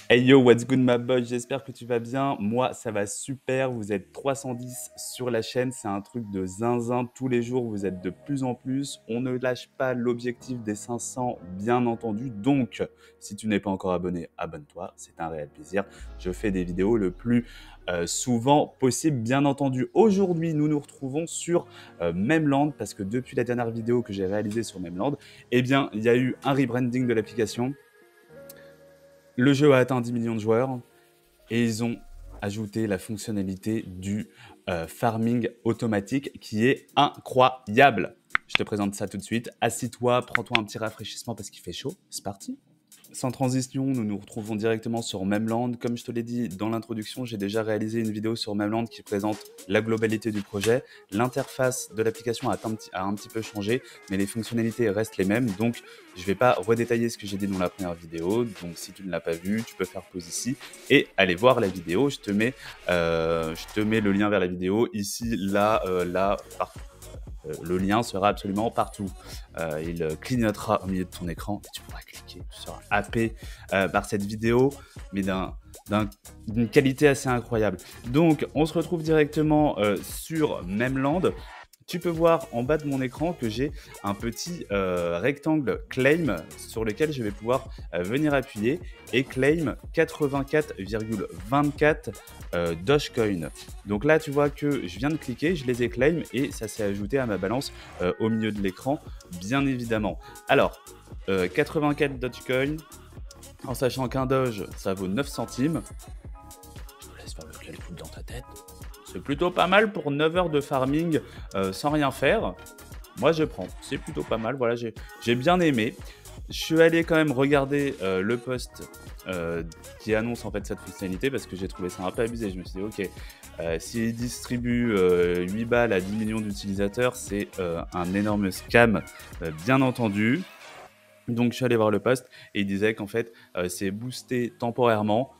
Hey yo, what's good ma boy? J'espère que tu vas bien. Moi, ça va super. Vous êtes 310 sur la chaîne. C'est un truc de zinzin. Tous les jours, vous êtes de plus en plus. On ne lâche pas l'objectif des 500, bien entendu. Donc, si tu n'es pas encore abonné, abonne-toi. C'est un réel plaisir. Je fais des vidéos le plus souvent possible, bien entendu. Aujourd'hui, nous nous retrouvons sur Memland parce que depuis la dernière vidéo que j'ai réalisée sur Memland, eh bien, il y a eu un rebranding de l'application. Le jeu a atteint 10 millions de joueurs et ils ont ajouté la fonctionnalité du farming automatique qui est incroyable. Je te présente ça tout de suite. Assis-toi, prends-toi un petit rafraîchissement parce qu'il fait chaud. C'est parti. Sans transition, nous nous retrouvons directement sur Memland. Comme je te l'ai dit dans l'introduction, j'ai déjà réalisé une vidéo sur Memland qui présente la globalité du projet. L'interface de l'application a un petit peu changé, mais les fonctionnalités restent les mêmes. Donc, je ne vais pas redétailler ce que j'ai dit dans la première vidéo. Donc, si tu ne l'as pas vu, tu peux faire pause ici et aller voir la vidéo. Je te mets le lien vers la vidéo ici, là, là, partout. Le lien sera absolument partout. Il clignotera au milieu de ton écran et tu pourras cliquer. Tu seras happé par cette vidéo, mais d'une qualité assez incroyable. Donc, on se retrouve directement sur Memland. Tu peux voir en bas de mon écran que j'ai un petit rectangle claim sur lequel je vais pouvoir venir appuyer et claim 84,24 Dogecoin. Donc là, tu vois que je viens de cliquer, je les ai claim et ça s'est ajouté à ma balance au milieu de l'écran, bien évidemment. Alors, 84 Dogecoin, en sachant qu'un Doge, ça vaut 9 centimes. Je te laisse faire le calcul dans ta tête. C'est plutôt pas mal pour 9 heures de farming sans rien faire. Moi, je prends. C'est plutôt pas mal. Voilà, j'ai bien aimé. Je suis allé quand même regarder le post qui annonce en fait cette fonctionnalité parce que j'ai trouvé ça un peu abusé. Je me suis dit, ok, s'il distribue 8 balles à 10 millions d'utilisateurs, c'est un énorme scam, bien entendu. Donc, je suis allé voir le post et il disait qu'en fait, c'est boosté temporairement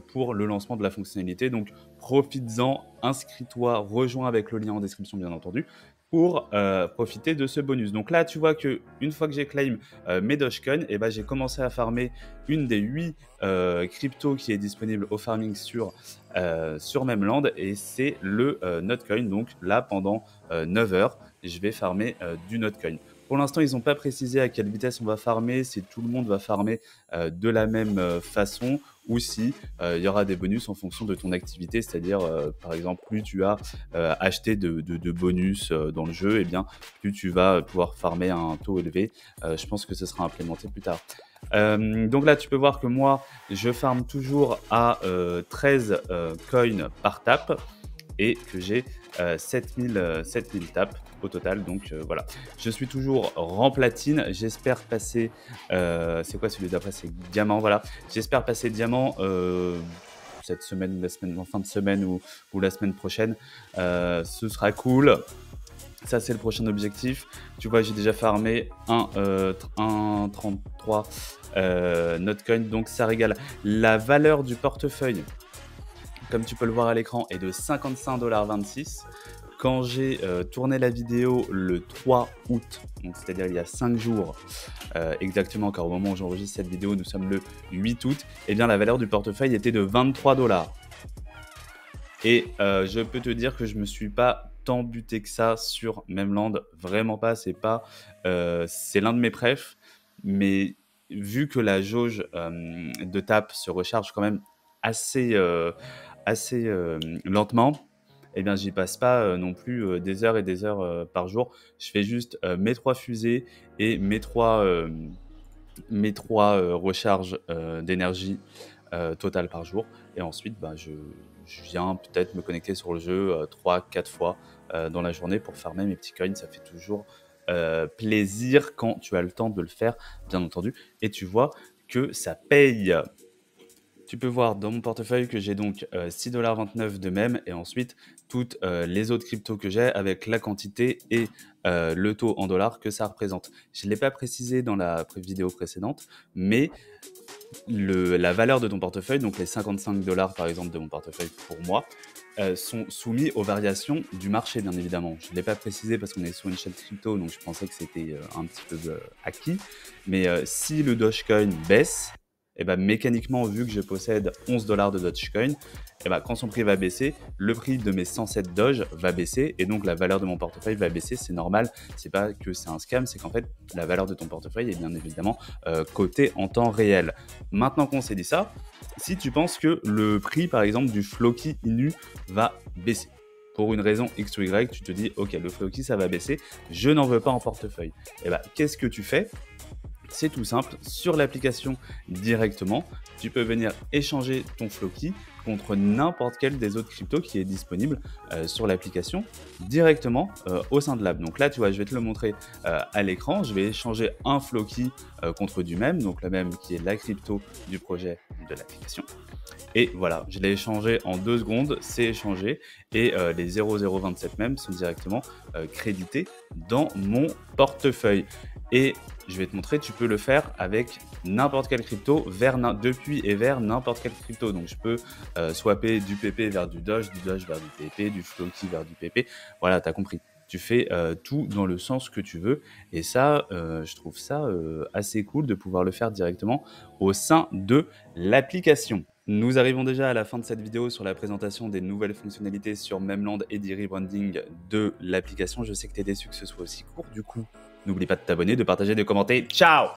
pour le lancement de la fonctionnalité. Donc, profites-en, inscris-toi, rejoins avec le lien en description, bien entendu, pour profiter de ce bonus. Donc là, tu vois qu'une fois que j'ai claim mes Dogecoin, eh ben, j'ai commencé à farmer une des 8 cryptos qui est disponible au farming sur Memland et c'est le Notcoin. Donc là, pendant 9 heures, je vais farmer du Notcoin. Pour l'instant, ils n'ont pas précisé à quelle vitesse on va farmer, si tout le monde va farmer de la même façon ou si il y aura des bonus en fonction de ton activité, c'est-à-dire par exemple plus tu as acheté de bonus dans le jeu, et bien plus tu vas pouvoir farmer à un taux élevé. Je pense que ce sera implémenté plus tard. Donc là, tu peux voir que moi, je farme toujours à 13 coins par tap et que j'ai 7000 taps au total. Donc voilà, je suis toujours rang platine. J'espère passer. C'est quoi celui d'après? C'est diamant. Voilà, j'espère passer diamant cette semaine, la semaine, en fin de semaine ou la semaine prochaine. Ce sera cool. Ça, c'est le prochain objectif. Tu vois, j'ai déjà farmé 1,33 Notcoin, donc ça régale. La valeur du portefeuille, comme tu peux le voir à l'écran, est de 55,26 $. Quand j'ai tourné la vidéo le 3 août, c'est-à-dire il y a 5 jours exactement, car au moment où j'enregistre cette vidéo, nous sommes le 8 août, eh bien la valeur du portefeuille était de 23 $. Et je peux te dire que je me suis pas tant buté que ça sur Memland, vraiment pas, c'est l'un de mes prefs, mais vu que la jauge de tap se recharge quand même assez lentement, eh bien, j'y passe pas non plus des heures et des heures par jour. Je fais juste mes 3 fusées et mes 3 recharges d'énergie totale par jour. Et ensuite, bah, je viens peut-être me connecter sur le jeu 3-4 fois dans la journée pour farmer mes petits coins. Ça fait toujours plaisir quand tu as le temps de le faire, bien entendu. Et tu vois que ça paye. Tu peux voir dans mon portefeuille que j'ai donc 6,29 $ de même et ensuite toutes les autres cryptos que j'ai avec la quantité et le taux en dollars que ça représente. Je ne l'ai pas précisé dans la vidéo précédente, mais la valeur de ton portefeuille, donc les 55 $ par exemple de mon portefeuille pour moi, sont soumis aux variations du marché, bien évidemment. Je ne l'ai pas précisé parce qu'on est sur une chaîne crypto, donc je pensais que c'était un petit peu acquis. Mais si le Dogecoin baisse, et ben, mécaniquement, vu que je possède 11 $ de Dogecoin, et ben, quand son prix va baisser, le prix de mes 107 Doge va baisser et donc la valeur de mon portefeuille va baisser. C'est normal, c'est pas que c'est un scam, c'est qu'en fait, la valeur de ton portefeuille est bien évidemment cotée en temps réel. Maintenant qu'on s'est dit ça, si tu penses que le prix, par exemple, du Floki Inu va baisser, pour une raison X ou Y, tu te dis, ok, le Floki, ça va baisser, je n'en veux pas en portefeuille. Et ben, qu'est-ce que tu fais? C'est tout simple, sur l'application directement, tu peux venir échanger ton Floki contre n'importe quel des autres cryptos qui est disponible sur l'application directement au sein de l'app. Donc là, tu vois, je vais te le montrer à l'écran. Je vais échanger un Floki contre du même, donc le même qui est la crypto du projet de l'application. Et voilà, je l'ai échangé en 2 secondes, c'est échangé et les 0,027 même sont directement crédités dans mon portefeuille. Et je vais te montrer, tu peux le faire avec n'importe quelle crypto, depuis et vers n'importe quelle crypto. Donc je peux swapper du PP vers du Doge vers du PP, du Floki vers du PP. Voilà, tu as compris. Tu fais tout dans le sens que tu veux. Et ça, je trouve ça assez cool de pouvoir le faire directement au sein de l'application. Nous arrivons déjà à la fin de cette vidéo sur la présentation des nouvelles fonctionnalités sur Memland et du rebranding de l'application. Je sais que tu es déçu que ce soit aussi court. Du coup, n'oublie pas de t'abonner, de partager, de commenter. Ciao!